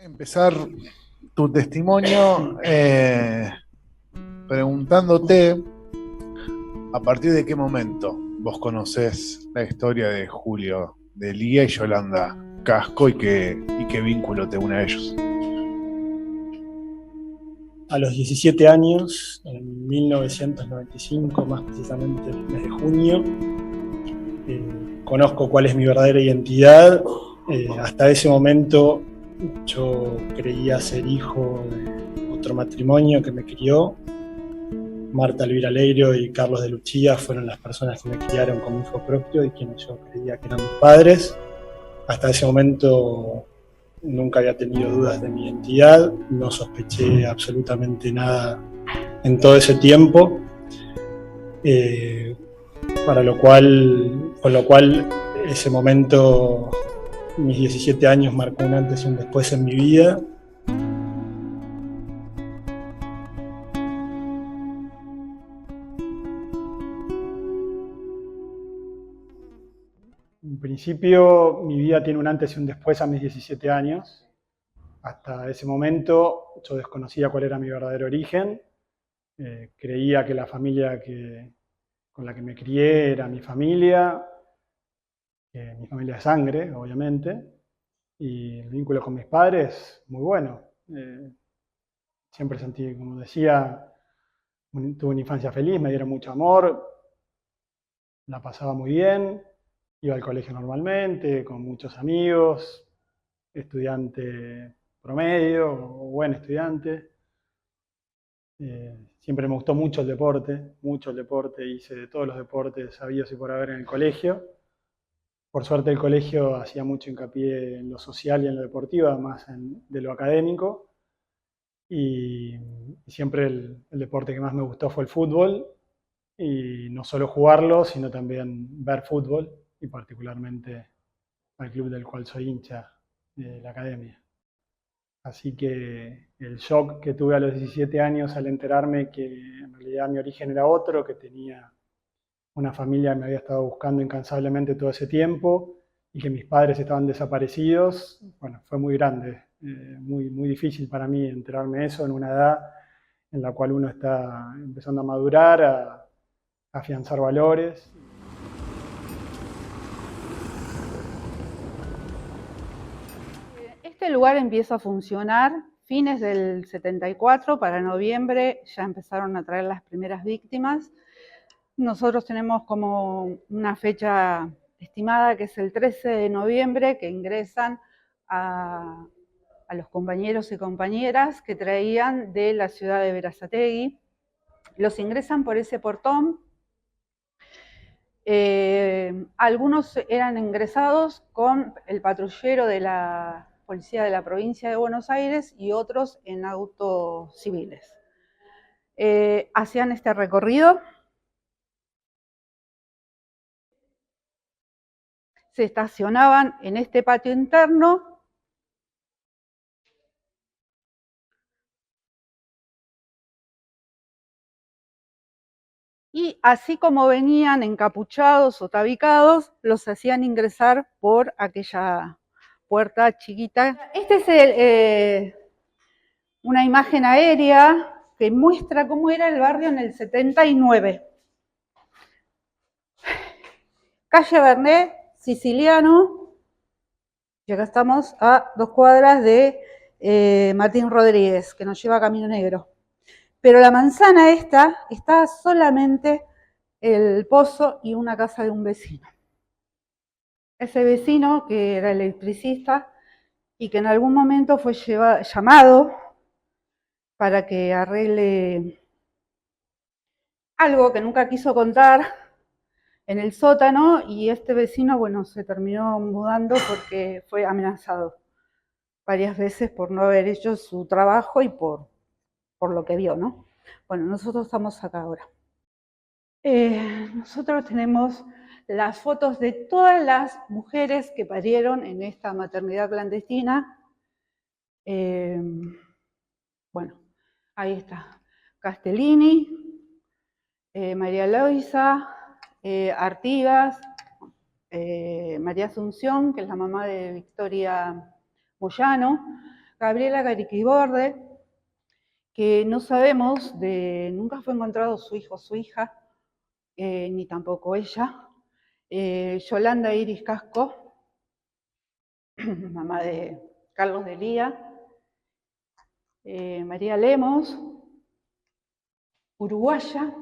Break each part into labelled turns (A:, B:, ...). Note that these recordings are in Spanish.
A: Empezar tu testimonio preguntándote a partir de qué momento vos conocés la historia de Julio, de Lía y Yolanda Casco y qué vínculo te une a ellos.
B: A los 17 años, en 1995, más precisamente en el mes de junio, conozco cuál es mi verdadera identidad. Hasta ese momento yo creía ser hijo de otro matrimonio que me crió. Marta Elvira Leirio y Carlos de Luchía fueron las personas que me criaron como hijo propio y quienes yo creía que eran mis padres. Hasta ese momento nunca había tenido dudas de mi identidad, no sospeché absolutamente nada en todo ese tiempo, con lo cual ese momento, mis 17 años, marcó un antes y un después en mi vida. En principio, mi vida tiene un antes y un después a mis 17 años. Hasta ese momento yo desconocía cuál era mi verdadero origen. Creía que la familia con la que me crié era mi familia de sangre, obviamente, y el vínculo con mis padres, muy bueno. Siempre sentí, como decía, tuve una infancia feliz, me dieron mucho amor, la pasaba muy bien, iba al colegio normalmente, con muchos amigos, estudiante promedio, o buen estudiante. Siempre me gustó mucho el deporte, hice de todos los deportes habidos y por haber en el colegio. Por suerte el colegio hacía mucho hincapié en lo social y en lo deportivo, además de lo académico. Y siempre el deporte que más me gustó fue el fútbol. Y no solo jugarlo, sino también ver fútbol, y particularmente al club del cual soy hincha, de la academia. Así que el shock que tuve a los 17 años al enterarme que en realidad mi origen era otro, que tenía una familia que me había estado buscando incansablemente todo ese tiempo y que mis padres estaban desaparecidos, bueno, fue muy grande, muy, muy difícil para mí enterarme de eso en una edad en la cual uno está empezando a madurar, a afianzar valores.
C: Este lugar empieza a funcionar fines del 74, para noviembre ya empezaron a traer las primeras víctimas. Nosotros tenemos como una fecha estimada que es el 13 de noviembre, que ingresan a los compañeros y compañeras que traían de la ciudad de Berazategui. Los ingresan por ese portón. Algunos eran ingresados con el patrullero de la policía de la provincia de Buenos Aires y otros en autos civiles. Hacían este recorrido. Se estacionaban en este patio interno. Y así como venían encapuchados o tabicados, los hacían ingresar por aquella puerta chiquita. Esta es una imagen aérea que muestra cómo era el barrio en el 79. Calle Bernet, Siciliano, y acá estamos a 2 cuadras de Martín Rodríguez, que nos lleva a Camino Negro. Pero la manzana esta está solamente el pozo y una casa de un vecino. Ese vecino, que era electricista y que en algún momento fue llamado para que arregle algo que nunca quiso contar en el sótano, y este vecino, bueno, se terminó mudando porque fue amenazado varias veces por no haber hecho su trabajo y por lo que vio, ¿no? Bueno, nosotros estamos acá ahora. Nosotros tenemos las fotos de todas las mujeres que parieron en esta maternidad clandestina. Bueno, ahí está Castellini, María Loisa, Artigas, María Asunción, que es la mamá de Victoria Moyano, Gabriela Gariquiborde, que no sabemos, nunca fue encontrado su hijo o su hija, ni tampoco ella. Yolanda Iris Casco, mamá de Carlos de Lía. María Lemos, uruguaya,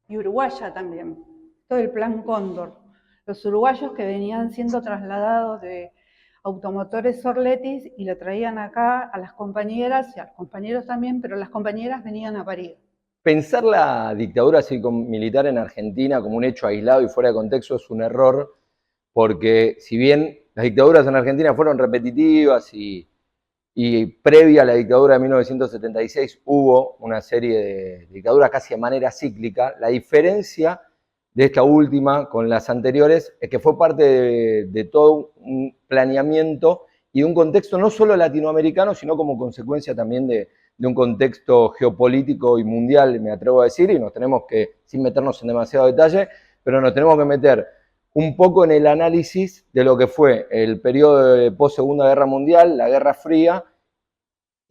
C: y uruguaya también, todo el plan Cóndor. Los uruguayos que venían siendo trasladados de automotores Orletis y lo traían acá a las compañeras y a los compañeros también, pero las compañeras venían a parir.
D: Pensar la dictadura cívico-militar en Argentina como un hecho aislado y fuera de contexto es un error, porque si bien las dictaduras en Argentina fueron repetitivas y previa a la dictadura de 1976 hubo una serie de dictaduras casi de manera cíclica, la diferencia de esta última con las anteriores es que fue parte de todo un planeamiento y de un contexto no solo latinoamericano, sino como consecuencia también de un contexto geopolítico y mundial, me atrevo a decir, y nos tenemos que, sin meternos en demasiado detalle, pero nos tenemos que meter un poco en el análisis de lo que fue el periodo de post-Segunda Guerra Mundial, la Guerra Fría,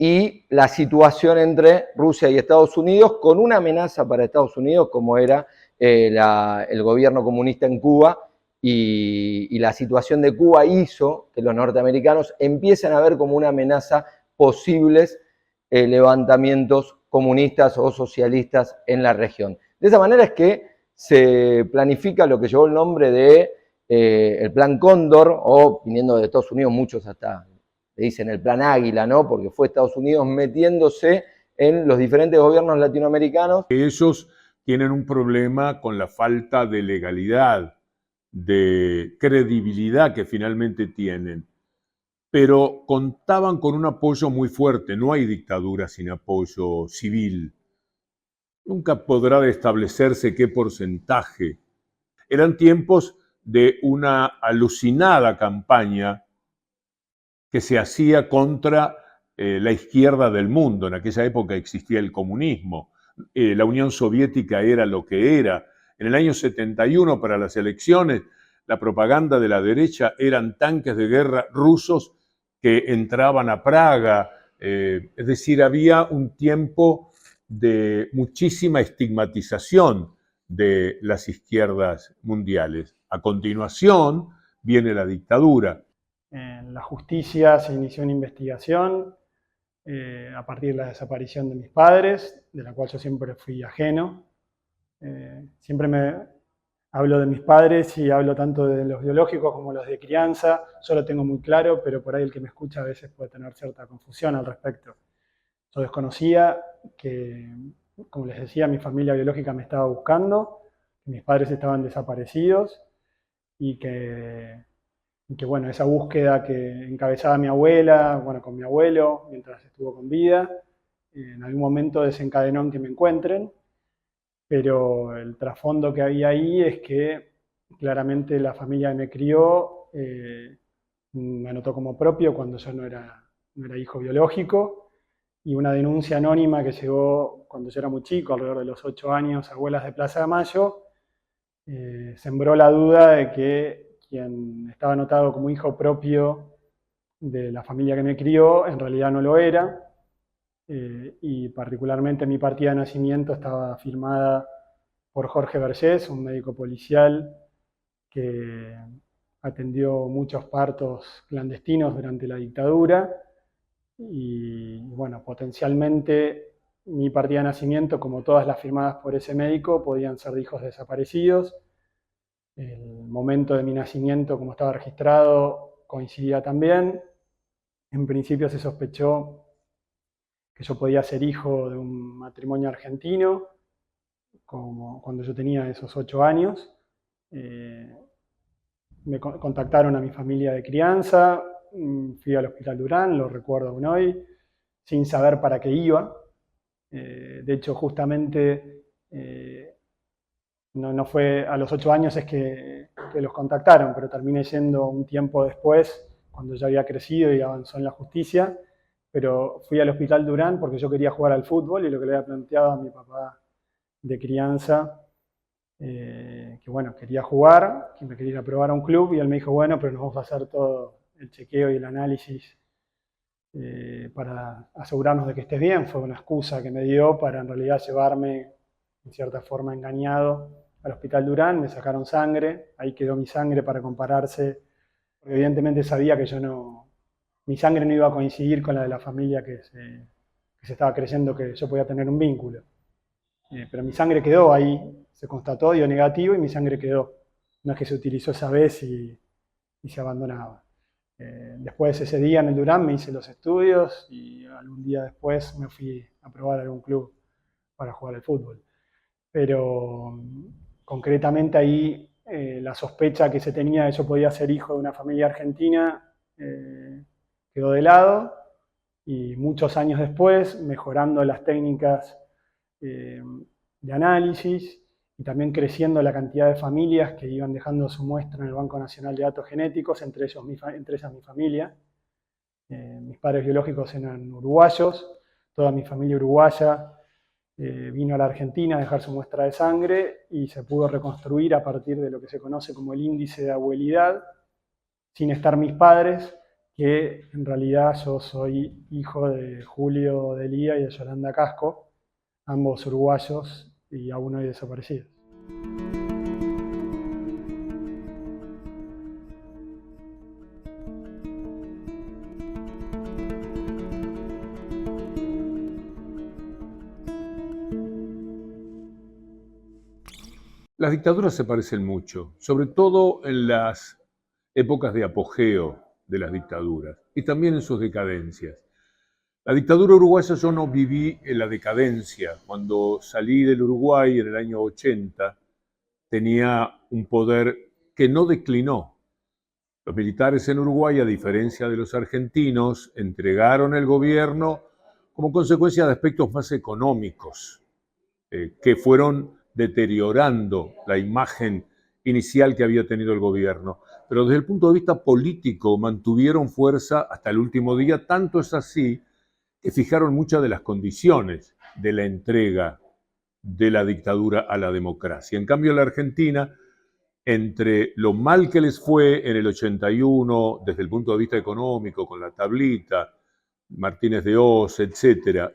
D: y la situación entre Rusia y Estados Unidos, con una amenaza para Estados Unidos como era el gobierno comunista en Cuba, y la situación de Cuba hizo que los norteamericanos empiecen a ver como una amenaza posibles levantamientos comunistas o socialistas en la región. De esa manera es que se planifica lo que llevó el nombre de el Plan Cóndor, o viniendo de Estados Unidos, muchos hasta le dicen el Plan Águila, ¿no? Porque fue Estados Unidos metiéndose en los diferentes gobiernos latinoamericanos.
E: Ellos tienen un problema con la falta de legalidad, de credibilidad que finalmente tienen, pero contaban con un apoyo muy fuerte. No hay dictadura sin apoyo civil. Nunca podrá establecerse qué porcentaje. Eran tiempos de una alucinada campaña que se hacía contra la izquierda del mundo. En aquella época existía el comunismo. La Unión Soviética era lo que era. En el año 71, para las elecciones, la propaganda de la derecha eran tanques de guerra rusos que entraban a Praga. Es decir, había un tiempo de muchísima estigmatización de las izquierdas mundiales. A continuación viene la dictadura.
B: En la justicia se inició una investigación a partir de la desaparición de mis padres, de la cual yo siempre fui ajeno. Siempre me hablo de mis padres y hablo tanto de los biológicos como los de crianza. Yo lo tengo muy claro, pero por ahí el que me escucha a veces puede tener cierta confusión al respecto. Yo desconocía que, como les decía, mi familia biológica me estaba buscando, que mis padres estaban desaparecidos y que bueno, esa búsqueda que encabezaba mi abuela, bueno, con mi abuelo, mientras estuvo con vida, en algún momento desencadenó en que me encuentren, pero el trasfondo que había ahí es que claramente la familia que me crió me anotó como propio cuando yo no era hijo biológico, y una denuncia anónima que llegó cuando yo era muy chico, alrededor de los 8 años, a Abuelas de Plaza de Mayo, sembró la duda de que quien estaba anotado como hijo propio de la familia que me crió, en realidad no lo era, y particularmente mi partida de nacimiento estaba firmada por Jorge Vergés, un médico policial que atendió muchos partos clandestinos durante la dictadura, y bueno, potencialmente mi partida de nacimiento, como todas las firmadas por ese médico, podían ser de hijos desaparecidos. El momento de mi nacimiento, como estaba registrado, coincidía también. En principio se sospechó que yo podía ser hijo de un matrimonio argentino, como cuando yo tenía esos 8 años. Me contactaron a mi familia de crianza, fui al Hospital Durán, lo recuerdo aún hoy, sin saber para qué iba. De hecho, justamente no fue a los 8 años es que los contactaron, pero terminé yendo un tiempo después, cuando ya había crecido y avanzó en la justicia. Pero fui al Hospital Durán porque yo quería jugar al fútbol, y lo que le había planteado a mi papá de crianza, que bueno, quería jugar, que me quería ir a probar a un club, y él me dijo, bueno, pero nos vamos a hacer todo el chequeo y el análisis para asegurarnos de que estés bien. Fue una excusa que me dio para en realidad llevarme, en cierta forma engañado, al Hospital Durán. Me sacaron sangre, ahí quedó mi sangre para compararse, porque evidentemente sabía que mi sangre no iba a coincidir con la de la familia que se estaba creyendo que yo podía tener un vínculo. Pero mi sangre quedó ahí, se constató, dio negativo y mi sangre quedó. No es que se utilizó esa vez y se abandonaba. Después ese día en el Durán me hice los estudios y algún día después me fui a probar a algún club para jugar al fútbol. Pero concretamente ahí la sospecha que se tenía de que yo podía ser hijo de una familia argentina quedó de lado, y muchos años después, mejorando las técnicas de análisis y también creciendo la cantidad de familias que iban dejando su muestra en el Banco Nacional de Datos Genéticos, entre ellas mi familia. Mis padres biológicos eran uruguayos, toda mi familia uruguaya vino a la Argentina a dejar su muestra de sangre y se pudo reconstruir a partir de lo que se conoce como el índice de abuelidad, sin estar mis padres, que en realidad yo soy hijo de Julio de Lía y de Yolanda Casco, ambos uruguayos y aún hoy desaparecidos.
E: Las dictaduras se parecen mucho, sobre todo en las épocas de apogeo de las dictaduras y también en sus decadencias. La dictadura uruguaya yo no viví en la decadencia. Cuando salí del Uruguay en el año 80 tenía un poder que no declinó. Los militares en Uruguay, a diferencia de los argentinos, entregaron el gobierno como consecuencia de aspectos más económicos que fueron deteriorando la imagen inicial que había tenido el gobierno. Pero desde el punto de vista político mantuvieron fuerza hasta el último día, tanto es así que fijaron muchas de las condiciones de la entrega de la dictadura a la democracia. En cambio, la Argentina, entre lo mal que les fue en el 81, desde el punto de vista económico, con la tablita, Martínez de Hoz, etc.,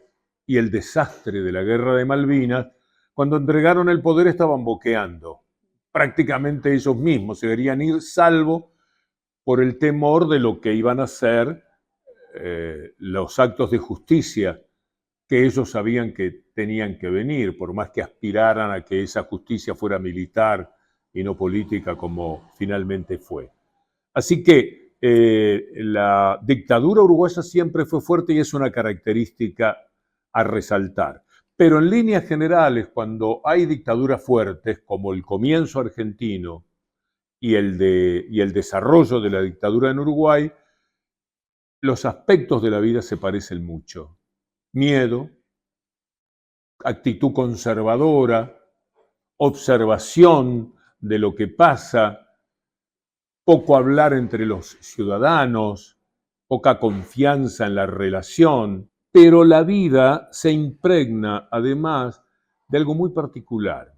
E: y el desastre de la guerra de Malvinas, cuando entregaron el poder estaban boqueando. Prácticamente ellos mismos se querían ir, salvo por el temor de lo que iban a hacer los actos de justicia que ellos sabían que tenían que venir, por más que aspiraran a que esa justicia fuera militar y no política como finalmente fue. Así que la dictadura uruguaya siempre fue fuerte y es una característica a resaltar. Pero en líneas generales, cuando hay dictaduras fuertes, como el comienzo argentino y el desarrollo de la dictadura en Uruguay, los aspectos de la vida se parecen mucho. Miedo, actitud conservadora, observación de lo que pasa, poco hablar entre los ciudadanos, poca confianza en la relación. Pero la vida se impregna, además, de algo muy particular.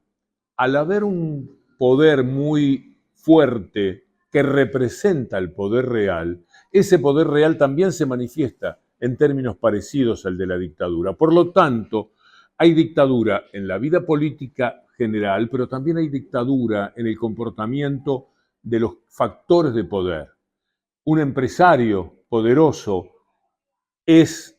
E: Al haber un poder muy fuerte que representa el poder real, ese poder real también se manifiesta en términos parecidos al de la dictadura. Por lo tanto, hay dictadura en la vida política general, pero también hay dictadura en el comportamiento de los factores de poder. Un empresario poderoso es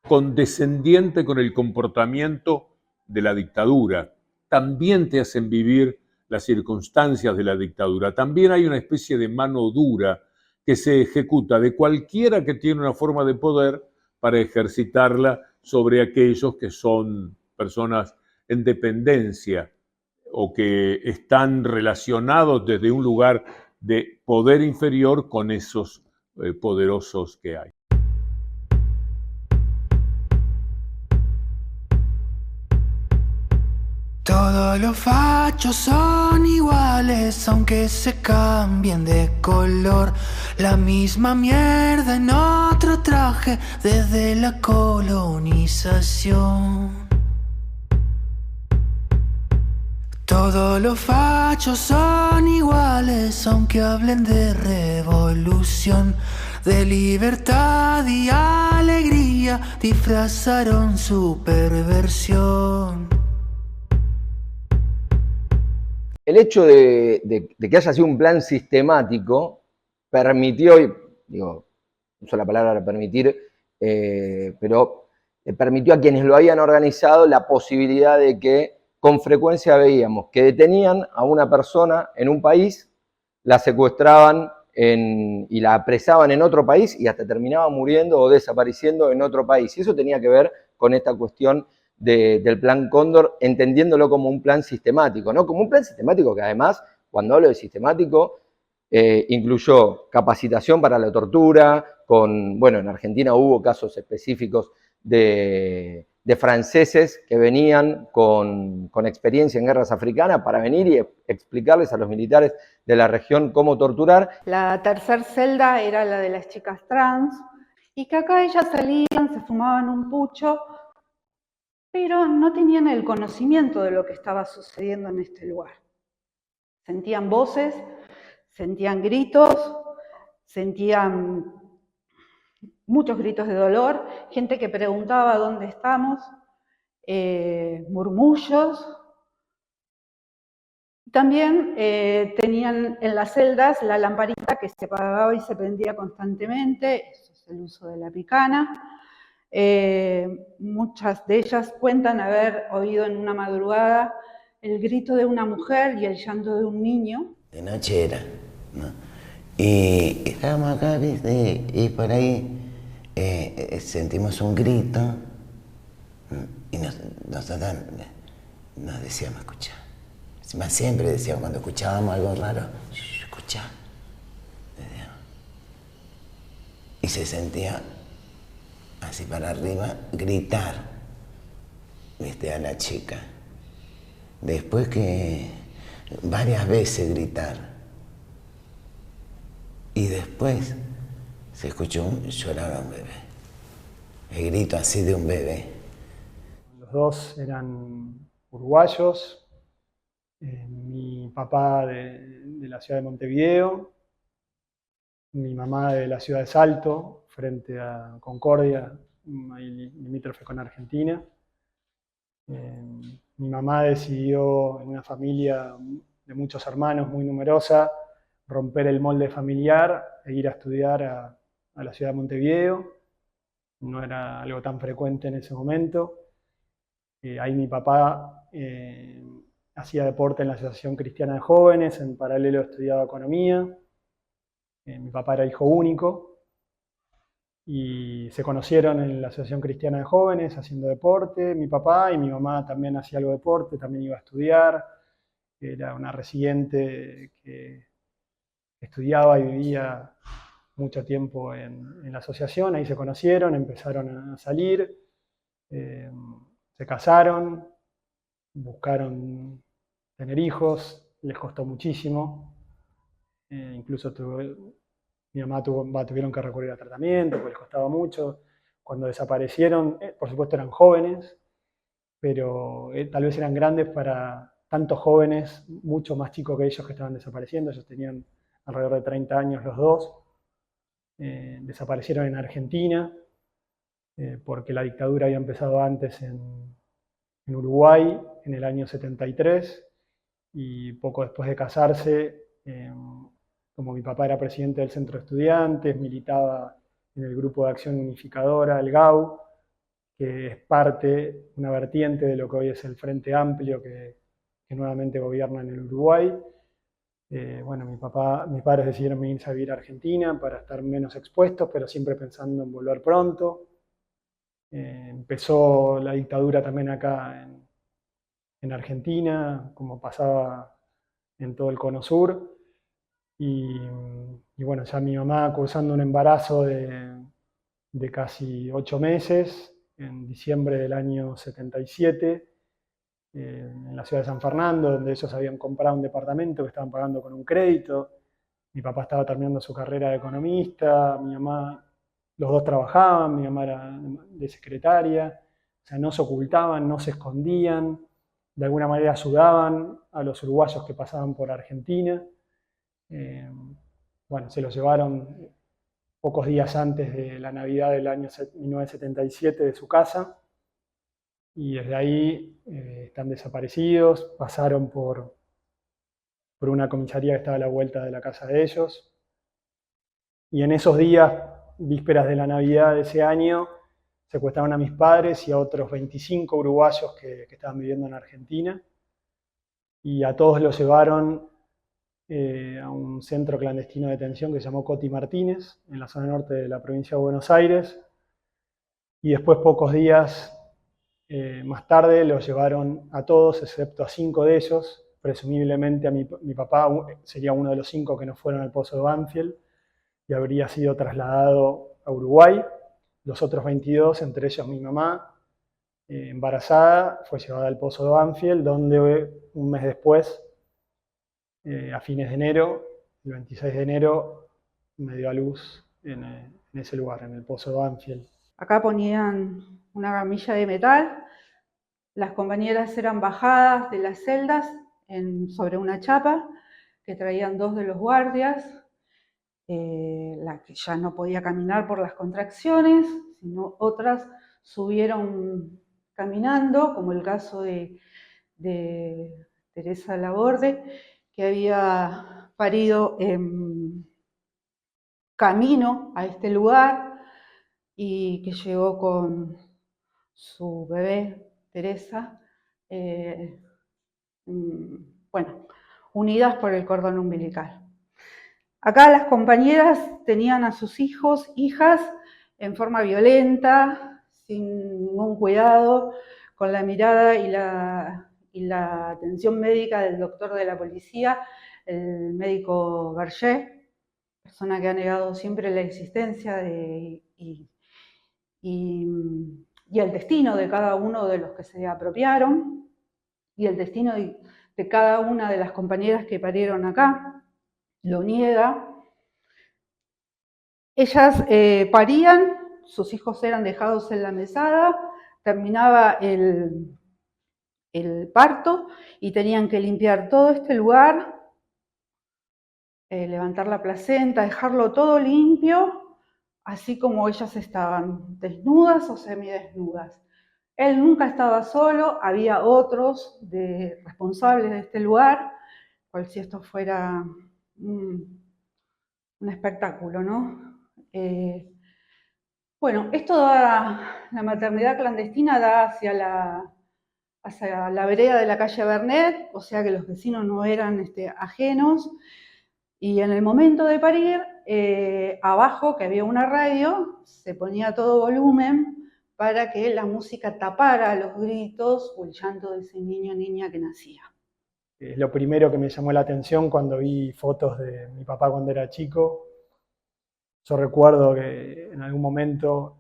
E: condescendiente con el comportamiento de la dictadura. También te hacen vivir las circunstancias de la dictadura. También hay una especie de mano dura que se ejecuta de cualquiera que tiene una forma de poder para ejercitarla sobre aquellos que son personas en dependencia o que están relacionados desde un lugar de poder inferior con esos poderosos que hay.
F: Todos los fachos son iguales, aunque se cambien de color. La misma mierda en otro traje desde la colonización. Todos los fachos son iguales, aunque hablen de revolución. de libertad y alegría disfrazaron su perversión.
D: El hecho de que haya sido un plan sistemático permitió, y digo, uso la palabra permitir, pero permitió a quienes lo habían organizado la posibilidad de que con frecuencia veíamos que detenían a una persona en un país, la secuestraban y la apresaban en otro país y hasta terminaba muriendo o desapareciendo en otro país. Y eso tenía que ver con esta cuestión del Plan Cóndor, entendiéndolo como un plan sistemático, ¿no? Como un plan sistemático que además, cuando hablo de sistemático, incluyó capacitación para la tortura, bueno, en Argentina hubo casos específicos de franceses que venían con experiencia en guerras africanas para venir y explicarles a los militares de la región cómo torturar.
C: La tercera celda era la de las chicas trans, y que acá ellas salían, se fumaban un pucho, pero no tenían el conocimiento de lo que estaba sucediendo en este lugar. Sentían voces, sentían gritos, sentían muchos gritos de dolor, gente que preguntaba dónde estamos, murmullos. También tenían en las celdas la lamparita que se apagaba y se prendía constantemente, eso es el uso de la picana. Muchas de ellas cuentan haber oído en una madrugada el grito de una mujer y el llanto de un niño.
G: De noche era, ¿no? Y estábamos acá, ¿viste? Y por ahí sentimos un grito, ¿no? Y nosotros nos decíamos escuchar. Más siempre decíamos, cuando escuchábamos algo raro, escuchá. Y se sentía así para arriba, gritar, ¿viste? A la chica. Después que varias veces gritar. Y después se escuchó llorar a un bebé. El grito así de un bebé.
B: Los dos eran uruguayos. Mi papá de la ciudad de Montevideo, mi mamá de la ciudad de Salto, frente a Concordia, ahí limítrofe con Argentina. Mi mamá decidió, en una familia de muchos hermanos, muy numerosa, romper el molde familiar e ir a estudiar a la ciudad de Montevideo. No era algo tan frecuente en ese momento. Ahí mi papá hacía deporte en la Asociación Cristiana de Jóvenes, en paralelo estudiaba economía. Mi papá era hijo único y se conocieron en la Asociación Cristiana de Jóvenes haciendo deporte. Mi papá y mi mamá también hacía algo de deporte, también iba a estudiar. Era una residente que estudiaba y vivía mucho tiempo en la asociación. Ahí se conocieron, empezaron a salir, se casaron, buscaron tener hijos, les costó muchísimo. Incluso mi mamá tuvieron que recurrir a tratamiento, porque les costaba mucho. Cuando desaparecieron, por supuesto eran jóvenes, pero tal vez eran grandes para tantos jóvenes, mucho más chicos que ellos que estaban desapareciendo. Ellos tenían alrededor de 30 años los dos. Desaparecieron en Argentina, porque la dictadura había empezado antes en Uruguay, en el año 73, y poco después de casarse, como mi papá era presidente del Centro de Estudiantes, militaba en el Grupo de Acción Unificadora, el GAU, que es parte, una vertiente de lo que hoy es el Frente Amplio que nuevamente gobierna en el Uruguay. Bueno, mis padres decidieron venirse a vivir a Argentina para estar menos expuestos, pero siempre pensando en volver pronto. Empezó la dictadura también acá en Argentina, como pasaba en todo el Cono Sur. Y bueno, ya mi mamá cursando un embarazo de casi 8 meses, en diciembre del año 77, en la ciudad de San Fernando, donde ellos habían comprado un departamento que estaban pagando con un crédito. Mi papá estaba terminando su carrera de economista, mi mamá, los dos trabajaban, mi mamá era de secretaria, o sea, no se ocultaban, no se escondían, de alguna manera ayudaban a los uruguayos que pasaban por Argentina. Bueno, se los llevaron pocos días antes de la Navidad del año 1977 de su casa, y desde ahí están desaparecidos, pasaron por una comisaría que estaba a la vuelta de la casa de ellos, y en esos días, vísperas de la Navidad de ese año, secuestraron a mis padres y a otros 25 uruguayos que estaban viviendo en Argentina, y a todos los llevaron a un centro clandestino de detención que se llamó Coti Martínez, en la zona norte de la provincia de Buenos Aires, y después, pocos días más tarde, los llevaron a todos, excepto a 5 de ellos, presumiblemente a mi papá sería uno de los 5 que no fueron al Pozo de Banfield, y habría sido trasladado a Uruguay. Los otros 22, entre ellos mi mamá, embarazada, fue llevada al Pozo de Banfield, donde un mes después, a fines de enero, el 26 de enero, me dio a luz en ese lugar, en el Pozo de Banfield.
C: Acá ponían una gamilla de metal, las compañeras eran bajadas de las celdas sobre una chapa que traían 2 de los guardias, la que ya no podía caminar por las contracciones, sino otras subieron caminando, como el caso de Teresa Laborde, que había parido en camino a este lugar y que llegó con su bebé, Teresa, unidas por el cordón umbilical. Acá las compañeras tenían a sus hijos, hijas, en forma violenta, sin ningún cuidado, con la mirada y la atención médica del doctor de la policía, el médico Berger, persona que ha negado siempre la existencia y el destino de cada uno de los que se apropiaron, y el destino de cada una de las compañeras que parieron acá, lo niega. Ellas parían, sus hijos eran dejados en la mesada, terminaba el parto y tenían que limpiar todo este lugar, levantar la placenta, dejarlo todo limpio, así como ellas estaban, desnudas o semidesnudas. Él nunca estaba solo, había otros responsables de este lugar, cual si esto fuera un espectáculo, ¿no? Esto da, la maternidad clandestina da hacia la vereda de la calle Bernet, o sea que los vecinos no eran ajenos, y en el momento de parir, abajo, que había una radio, se ponía a todo volumen para que la música tapara los gritos o el llanto de ese niño o niña que nacía.
B: Es lo primero que me llamó la atención cuando vi fotos de mi papá cuando era chico. Yo recuerdo que en algún momento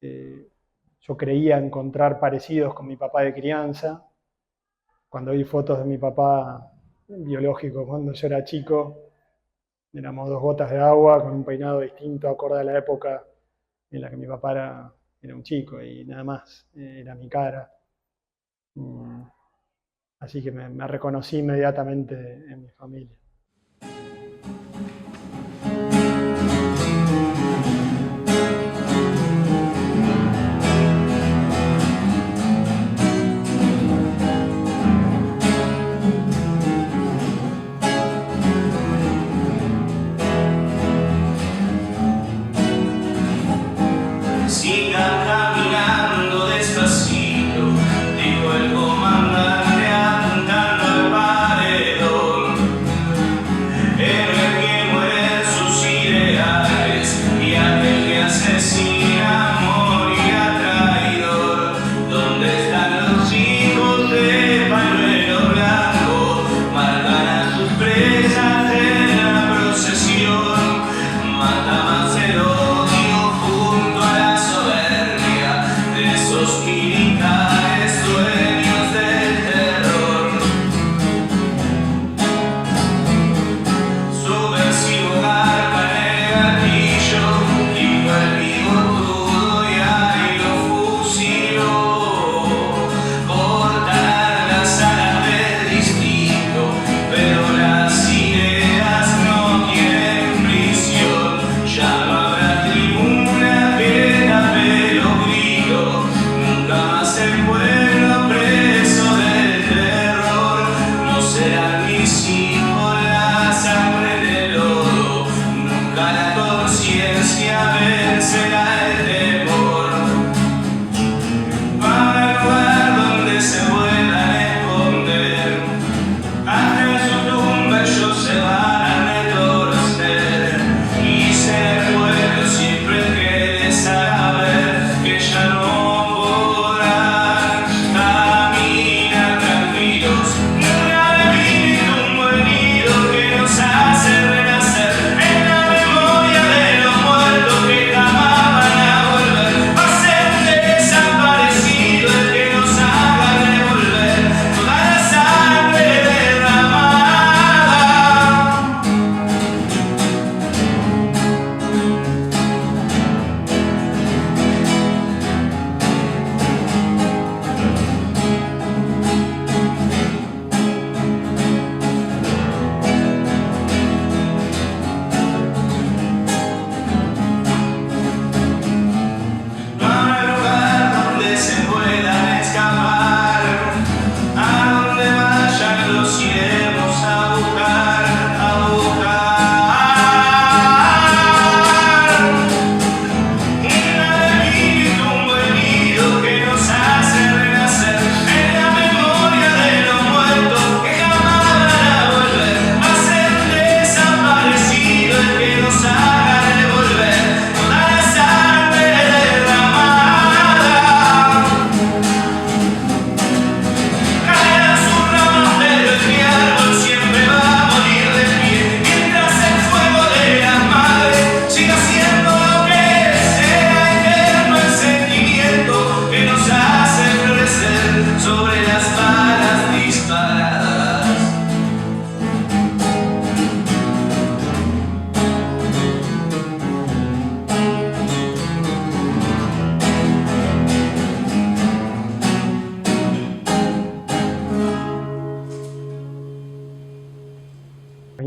B: yo creía encontrar parecidos con mi papá de crianza. Cuando vi fotos de mi papá biológico cuando yo era chico, éramos 2 gotas de agua con un peinado distinto acorde a la época en la que mi papá era un chico y nada más, era mi cara. Así que me reconocí inmediatamente en mi familia.
H: Yeah.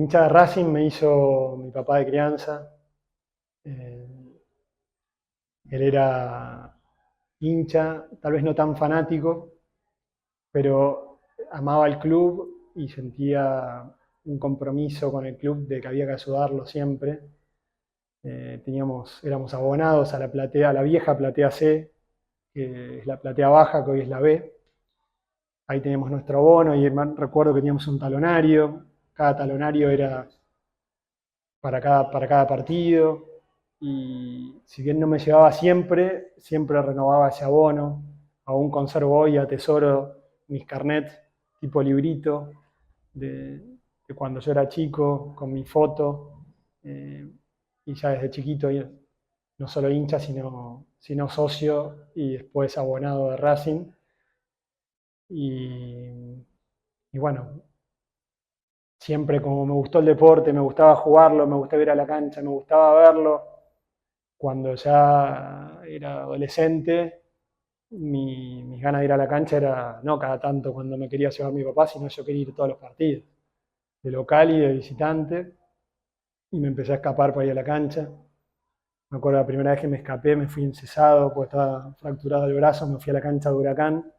B: hincha de Racing me hizo mi papá de crianza. Él era hincha, tal vez no tan fanático, pero amaba el club y sentía un compromiso con el club de que había que ayudarlo siempre. Éramos abonados a la platea, a la vieja platea C, que es la platea baja, que hoy es la B. Ahí teníamos nuestro abono y recuerdo que teníamos un talonario. Cada talonario era para cada partido. Y si bien no me llevaba siempre, siempre renovaba ese abono. Aún conservo hoy, atesoro mis carnets tipo librito de cuando yo era chico, con mi foto. Y ya desde chiquito, no solo hincha, sino socio y después abonado de Racing. Y bueno, siempre como me gustó el deporte, me gustaba jugarlo, me gustaba ir a la cancha, me gustaba verlo. Cuando ya era adolescente, mis ganas de ir a la cancha era no cada tanto cuando me quería llevar mi papá, sino yo quería ir a todos los partidos, de local y de visitante. Y me empecé a escapar para ir a la cancha. Me acuerdo la primera vez que me escapé, me fui encesado porque estaba fracturado el brazo, me fui a la cancha de Huracán,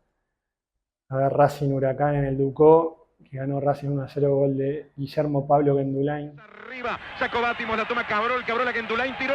B: a ver Racing Huracán en el Ducó, que ganó Racing 1-0, gol de Guillermo Pablo Gendulain.
H: Arriba, sacó Bátimos, la toma Cabrol a Gendulain, tiró.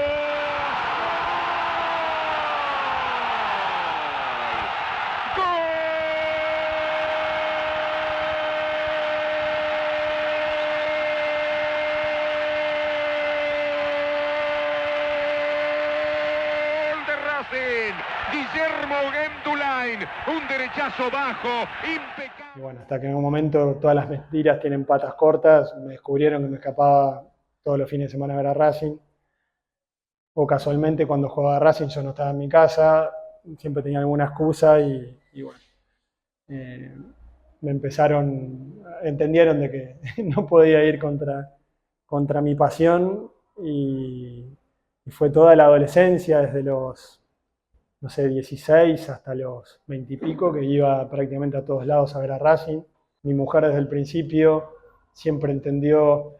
H: Guillermo Gendulain, un derechazo bajo, impecable.
B: Y bueno, hasta que en un momento todas las mentiras tienen patas cortas, me descubrieron que me escapaba todos los fines de semana a ver a Racing. O casualmente cuando jugaba a Racing yo no estaba en mi casa, siempre tenía alguna excusa y bueno. Entendieron de que no podía ir contra mi pasión y fue toda la adolescencia, desde los 16 hasta los 20 y pico, que iba prácticamente a todos lados a ver a Racing. Mi mujer desde el principio siempre entendió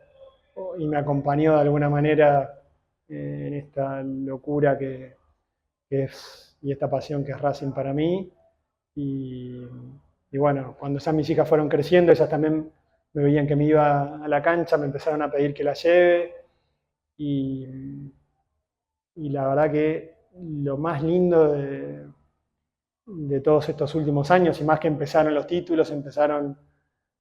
B: y me acompañó de alguna manera en esta locura que es y esta pasión que es Racing para mí. Y bueno, cuando ya mis hijas fueron creciendo, ellas también me veían que me iba a la cancha, me empezaron a pedir que la lleve. Y la verdad que lo más lindo de todos estos últimos años, y más que empezaron los títulos, empezaron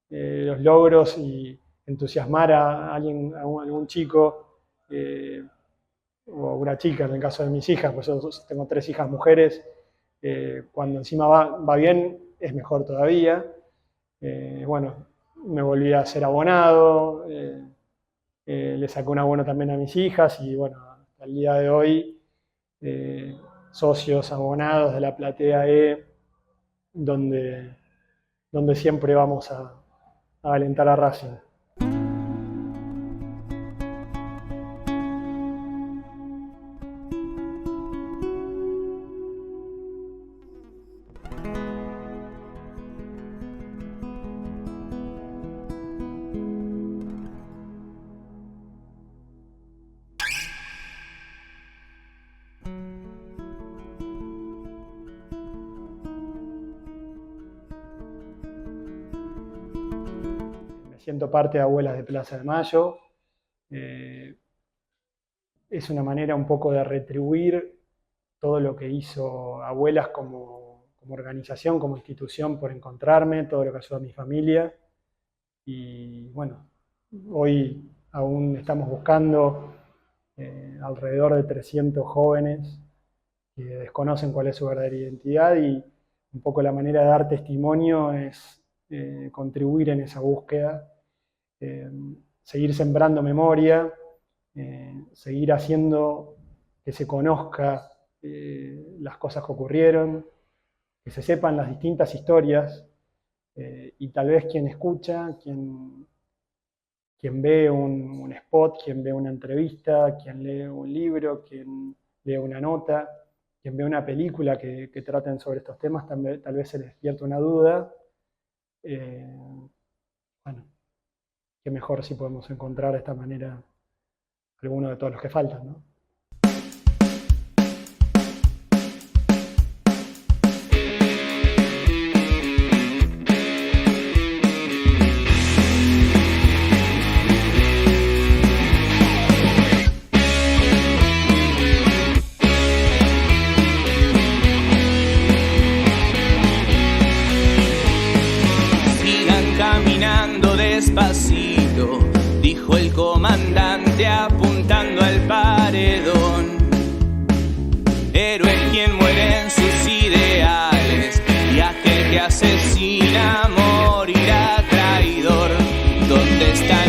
B: los logros y entusiasmar a algún chico o una chica, en el caso de mis hijas, pues yo tengo 3 hijas mujeres, cuando encima va bien, es mejor todavía. Bueno, me volví a ser abonado, le saqué un abono también a mis hijas y bueno, hasta el día de hoy socios abonados de la platea E, donde siempre vamos a alentar a Racing. Siento parte de Abuelas de Plaza de Mayo. Es una manera un poco de retribuir todo lo que hizo Abuelas como organización, como institución por encontrarme, todo lo que ayudó a mi familia. Y bueno, hoy aún estamos buscando alrededor de 300 jóvenes que desconocen cuál es su verdadera identidad y un poco la manera de dar testimonio es contribuir en esa búsqueda. Seguir sembrando memoria, seguir haciendo que se conozca las cosas que ocurrieron, que se sepan las distintas historias y tal vez quien escucha, quien ve un spot, quien ve una entrevista, quien lee un libro, quien lee una nota, quien ve una película que traten sobre estos temas, tal vez se les despierta una duda. Bueno, qué mejor si podemos encontrar de esta manera alguno de todos los que faltan, ¿no?
I: Despacito, dijo el comandante apuntando al paredón. Héroe es quien muere en sus ideales y aquel que asesina morirá traidor. ¿Dónde está